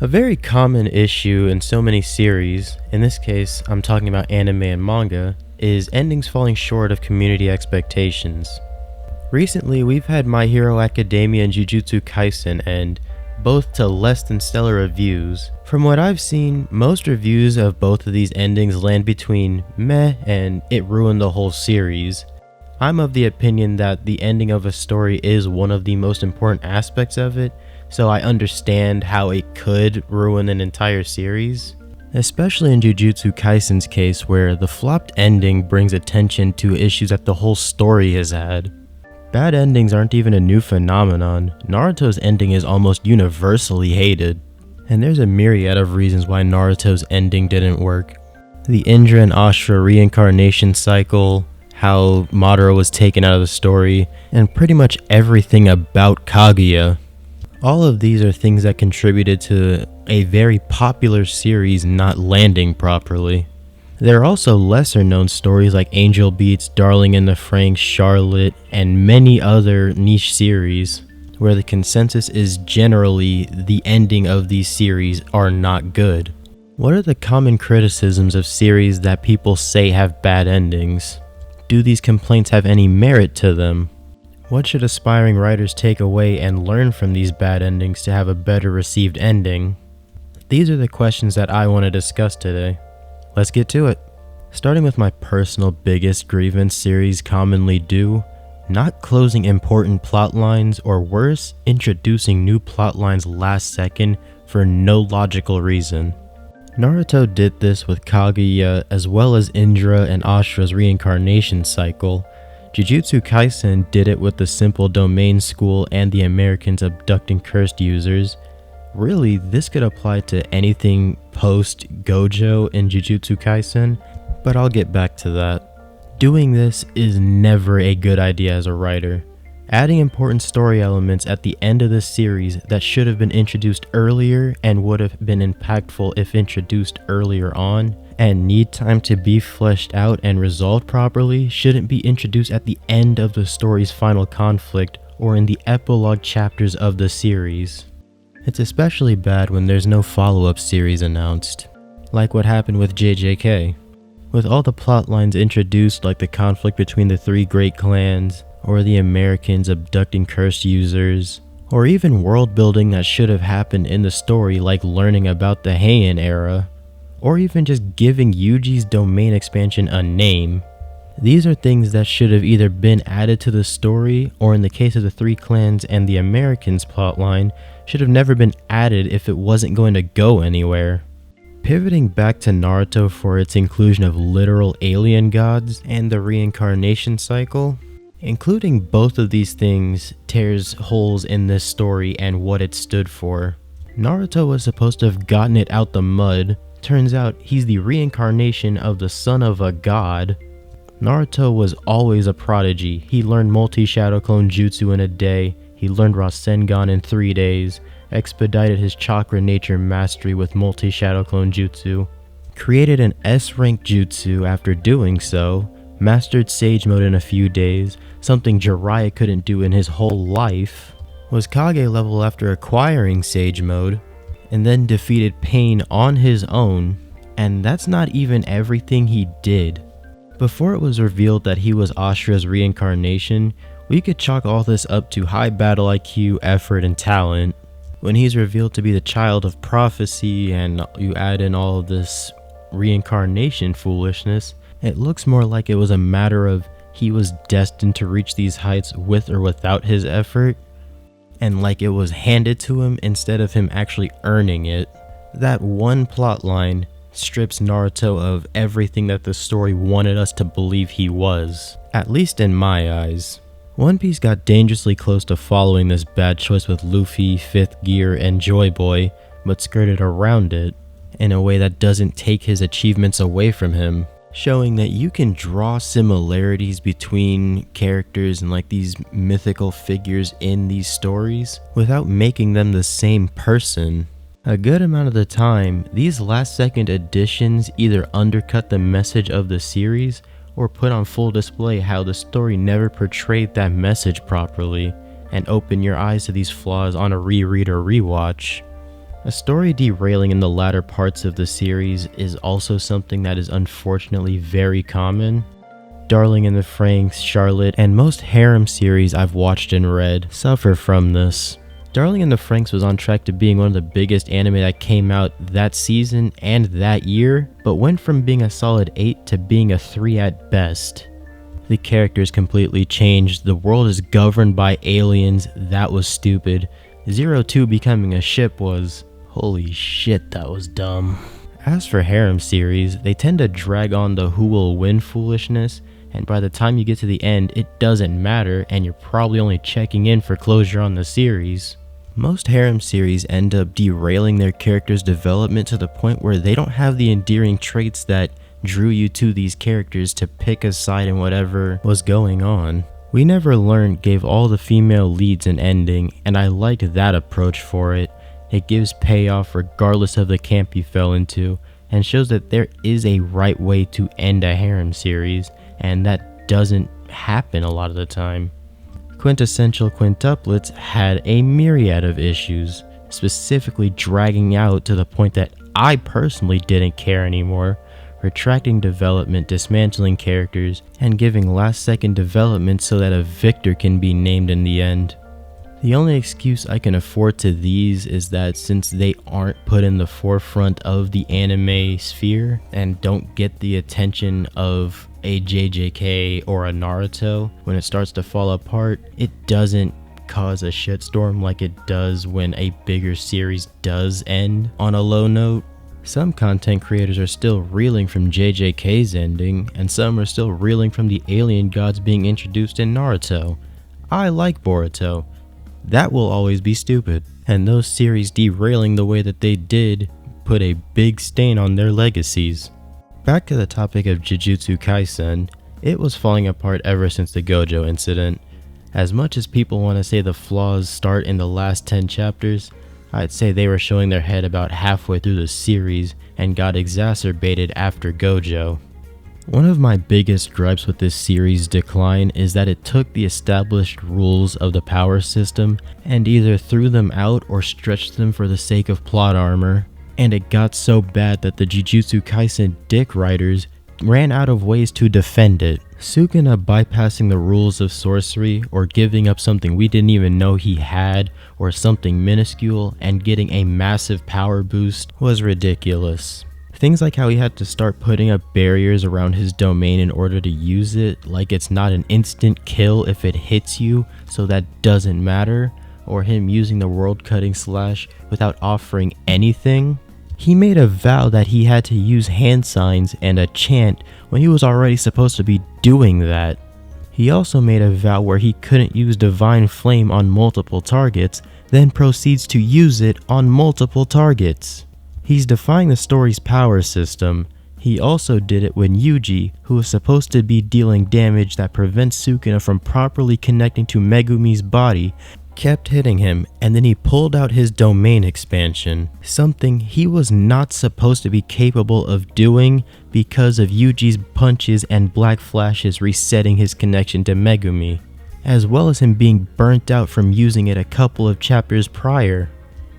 A very common issue in so many series, in this case I'm talking about anime and manga, is endings falling short of community expectations. Recently we've had My Hero Academia and Jujutsu Kaisen end, both to less than stellar reviews. From what I've seen, most reviews of both of these endings land between meh and it ruined the whole series. I'm of the opinion that the ending of a story is one of the most important aspects of it, so I understand how it could ruin an entire series. Especially in Jujutsu Kaisen's case, where the flopped ending brings attention to issues that the whole story has had. Bad endings aren't even a new phenomenon. Naruto's ending is almost universally hated. And there's a myriad of reasons why Naruto's ending didn't work. The Indra and Ashura reincarnation cycle, how Madara was taken out of the story, and pretty much everything about Kaguya. All of these are things that contributed to a very popular series not landing properly. There are also lesser known stories like Angel Beats, Darling in the Franxx, Charlotte, and many other niche series, where the consensus is generally the ending of these series are not good. What are the common criticisms of series that people say have bad endings? Do these complaints have any merit to them? What should aspiring writers take away and learn from these bad endings to have a better received ending? These are the questions that I want to discuss today. Let's get to it. Starting with my personal biggest grievance series commonly do, not closing important plot lines, or worse, introducing new plot lines last second for no logical reason. Naruto did this with Kaguya as well as Indra and Ashura's reincarnation cycle. Jujutsu Kaisen did it with the simple domain school and the Americans abducting cursed users. Really, this could apply to anything post Gojo in Jujutsu Kaisen, but I'll get back to that. Doing this is never a good idea as a writer. Adding important story elements at the end of the series that should have been introduced earlier and would have been impactful if introduced earlier on, and need time to be fleshed out and resolved properly, shouldn't be introduced at the end of the story's final conflict or in the epilogue chapters of the series. It's especially bad when there's no follow-up series announced, like what happened with JJK. With all the plot lines introduced, like the conflict between the three great clans, or the Americans abducting cursed users, or even world building that should have happened in the story, like learning about the Heian era, or even just giving Yuji's domain expansion a name. These are things that should have either been added to the story, or in the case of the three clans and the Americans plotline, should have never been added if it wasn't going to go anywhere. Pivoting back to Naruto for its inclusion of literal alien gods and the reincarnation cycle, including both of these things tears holes in this story and what it stood for. Naruto was supposed to have gotten it out the mud. Turns out he's the reincarnation of the son of a god. Naruto was always a prodigy. He learned multi-shadow clone jutsu in a day. He learned Rasengan in 3 days, expedited his chakra nature mastery with multi-shadow clone jutsu, created an S-rank jutsu after doing so, mastered Sage Mode in a few days, something Jiraiya couldn't do in his whole life, was Kage level after acquiring Sage Mode, and then defeated Pain on his own, and that's not even everything he did. Before it was revealed that he was Ashura's reincarnation, we could chalk all this up to high battle IQ, effort, and talent. When he's revealed to be the child of prophecy and you add in all of this reincarnation foolishness, it looks more like it was a matter of he was destined to reach these heights with or without his effort, and like it was handed to him instead of him actually earning it. That one plotline strips Naruto of everything that the story wanted us to believe he was, at least in my eyes. One Piece got dangerously close to following this bad choice with Luffy, Fifth Gear, and Joy Boy, but skirted around it in a way that doesn't take his achievements away from him, showing that you can draw similarities between characters and like these mythical figures in these stories without making them the same person. A good amount of the time, these last second additions either undercut the message of the series or put on full display how the story never portrayed that message properly, and open your eyes to these flaws on a reread or rewatch. A story derailing in the latter parts of the series is also something that is unfortunately very common. Darling in the Franxx, Charlotte, and most harem series I've watched and read suffer from this. Darling in the Franxx was on track to being one of the biggest anime that came out that season and that year, but went from being a solid 8 to being a 3 at best. The characters completely changed, the world is governed by aliens, that was stupid. 02 becoming a ship was... holy shit, that was dumb. As for harem series, they tend to drag on the who will win foolishness, and by the time you get to the end, it doesn't matter and you're probably only checking in for closure on the series. Most harem series end up derailing their characters' development to the point where they don't have the endearing traits that drew you to these characters to pick a side in whatever was going on. We Never Learned gave all the female leads an ending, and I liked that approach for it. It gives payoff regardless of the camp you fell into, and shows that there is a right way to end a harem series, and that doesn't happen a lot of the time. Quintessential Quintuplets had a myriad of issues, specifically dragging out to the point that I personally didn't care anymore, retracting development, dismantling characters, and giving last-second development so that a victor can be named in the end. The only excuse I can afford to these is that since they aren't put in the forefront of the anime sphere and don't get the attention of a JJK or a Naruto, when it starts to fall apart, it doesn't cause a shitstorm like it does when a bigger series does end on a low note. Some content creators are still reeling from JJK's ending, and some are still reeling from the alien gods being introduced in Naruto. I like Boruto. That will always be stupid, and those series derailing the way that they did put a big stain on their legacies. Back to the topic of Jujutsu Kaisen, it was falling apart ever since the Gojo incident. As much as people want to say the flaws start in the last 10 chapters, I'd say they were showing their head about halfway through the series and got exacerbated after Gojo. One of my biggest gripes with this series' decline is that it took the established rules of the power system and either threw them out or stretched them for the sake of plot armor, and it got so bad that the Jujutsu Kaisen dick writers ran out of ways to defend it. Sukuna bypassing the rules of sorcery or giving up something we didn't even know he had or something minuscule and getting a massive power boost was ridiculous. Things like how he had to start putting up barriers around his domain in order to use it, like it's not an instant kill if it hits you, so that doesn't matter, or him using the world-cutting slash without offering anything. He made a vow that he had to use hand signs and a chant when he was already supposed to be doing that. He also made a vow where he couldn't use Divine Flame on multiple targets, then proceeds to use it on multiple targets. He's defying the story's power system. He also did it when Yuji, who was supposed to be dealing damage that prevents Sukuna from properly connecting to Megumi's body, kept hitting him, and then he pulled out his domain expansion, something he was not supposed to be capable of doing because of Yuji's punches and black flashes resetting his connection to Megumi, as well as him being burnt out from using it a couple of chapters prior.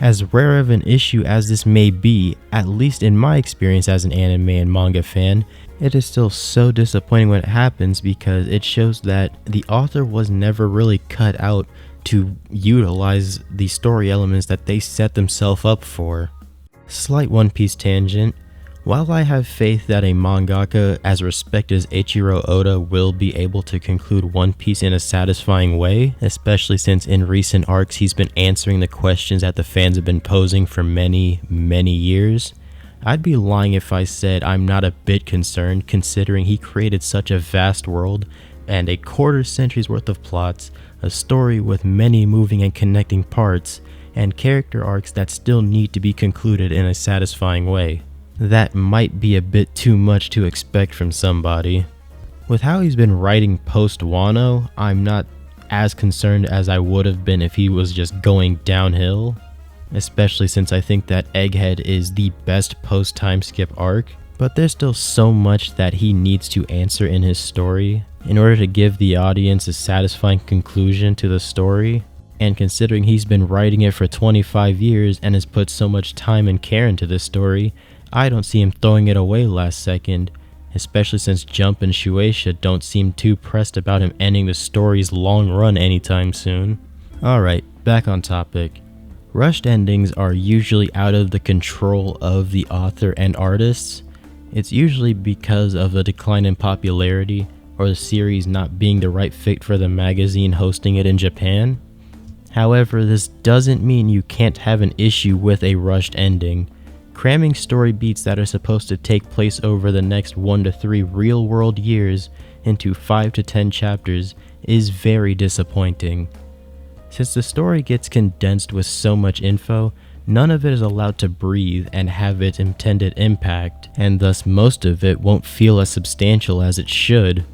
As rare of an issue as this may be, at least in my experience as an anime and manga fan, it is still so disappointing when it happens because it shows that the author was never really cut out to utilize the story elements that they set themselves up for. Slight One Piece tangent. While I have faith that a mangaka as respected as Eiichiro Oda will be able to conclude One Piece in a satisfying way, especially since in recent arcs he's been answering the questions that the fans have been posing for many years, I'd be lying if I said I'm not a bit concerned considering he created such a vast world and a quarter century's worth of plots, a story with many moving and connecting parts, and character arcs that still need to be concluded in a satisfying way. That might be a bit too much to expect from somebody. With how he's been writing post-Wano, I'm not as concerned as I would have been if he was just going downhill, especially since I think that Egghead is the best post-time skip arc, but there's still so much that he needs to answer in his story in order to give the audience a satisfying conclusion to the story. And considering he's been writing it for 25 years and has put so much time and care into this story, I don't see him throwing it away last second, especially since Jump and Shueisha don't seem too pressed about him ending the story's long run anytime soon. Alright, back on topic. Rushed endings are usually out of the control of the author and artists. It's usually because of a decline in popularity or the series not being the right fit for the magazine hosting it in Japan. However, this doesn't mean you can't have an issue with a rushed ending. Cramming story beats that are supposed to take place over the next 1 to 3 real-world years into 5 to 10 chapters is very disappointing. Since the story gets condensed with so much info, none of it is allowed to breathe and have its intended impact, and thus most of it won't feel as substantial as it should.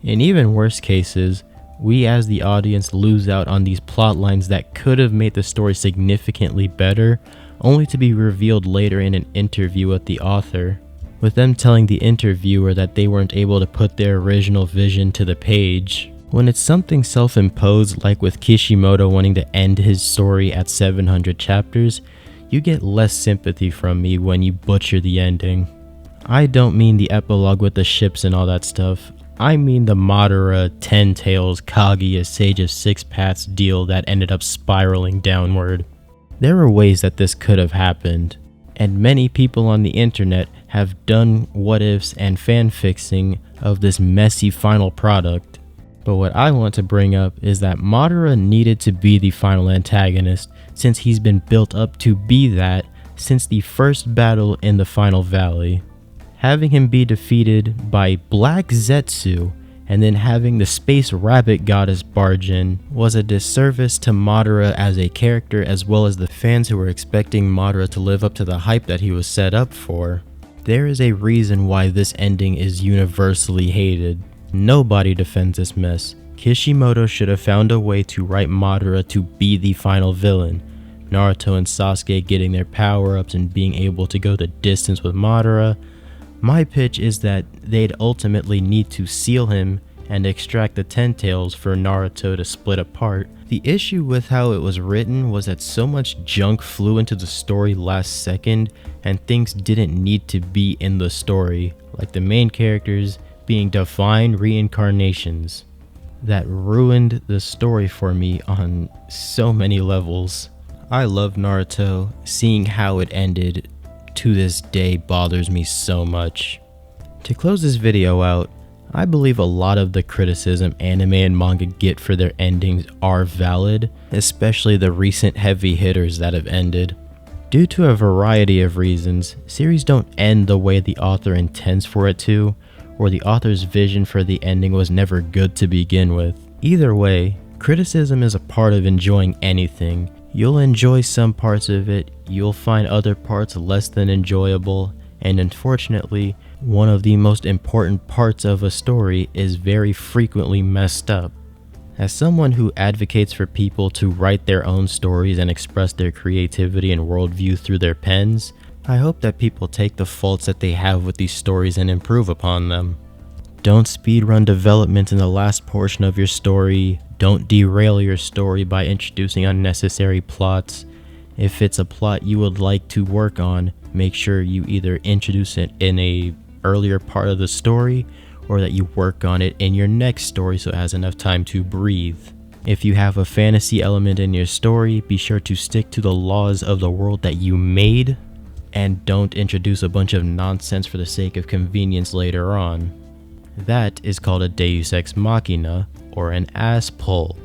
In even worse cases, we as the audience lose out on these plot lines that could have made the story significantly better, only to be revealed later in an interview with the author, with them telling the interviewer that they weren't able to put their original vision to the page. When it's something self-imposed, like with Kishimoto wanting to end his story at 700 chapters, you get less sympathy from me when you butcher the ending. I don't mean the epilogue with the ships and all that stuff. I mean the Madara, 10 Tails, Kaguya, Sage of Six Paths deal that ended up spiraling downward. There are ways that this could have happened, and many people on the internet have done what-ifs and fan-fixing of this messy final product. But what I want to bring up is that Madara needed to be the final antagonist, since he's been built up to be that since the first battle in the Final Valley. Having him be defeated by Black Zetsu and then having the Space Rabbit Goddess barge in was a disservice to Madara as a character, as well as the fans who were expecting Madara to live up to the hype that he was set up for. There is a reason why this ending is universally hated. Nobody defends this mess. Kishimoto should have found a way to write Madara to be the final villain. Naruto and Sasuke getting their power-ups and being able to go the distance with Madara. My pitch is that they'd ultimately need to seal him and extract the 10 Tails for Naruto to split apart. The issue with how it was written was that so much junk flew into the story last second and things didn't need to be in the story, like the main characters being divine reincarnations. That ruined the story for me on so many levels. I love Naruto. Seeing how it ended to this day bothers me so much. To close this video out, I believe a lot of the criticism anime and manga get for their endings are valid, especially the recent heavy hitters that have ended. Due to a variety of reasons, series don't end the way the author intends for it to, or the author's vision for the ending was never good to begin with. Either way, criticism is a part of enjoying anything. You'll enjoy some parts of it, you'll find other parts less than enjoyable, and unfortunately, one of the most important parts of a story is very frequently messed up. As someone who advocates for people to write their own stories and express their creativity and worldview through their pens, I hope that people take the faults that they have with these stories and improve upon them. Don't speedrun development in the last portion of your story. Don't derail your story by introducing unnecessary plots. If it's a plot you would like to work on, make sure you either introduce it in an earlier part of the story or that you work on it in your next story so it has enough time to breathe. If you have a fantasy element in your story, be sure to stick to the laws of the world that you made, and don't introduce a bunch of nonsense for the sake of convenience later on. That is called a deus ex machina, or an ass pull,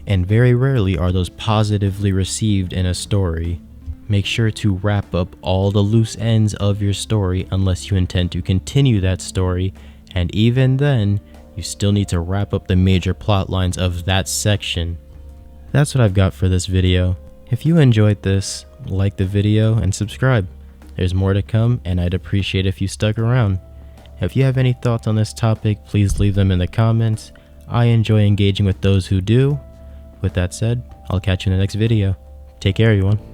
and very rarely are those positively received in a story. Make sure to wrap up all the loose ends of your story unless you intend to continue that story, and even then, you still need to wrap up the major plot lines of that section. That's what I've got for this video. If you enjoyed this, like the video and subscribe. There's more to come, and I'd appreciate if you stuck around. If you have any thoughts on this topic, please leave them in the comments. I enjoy engaging with those who do. With that said, I'll catch you in the next video. Take care, everyone.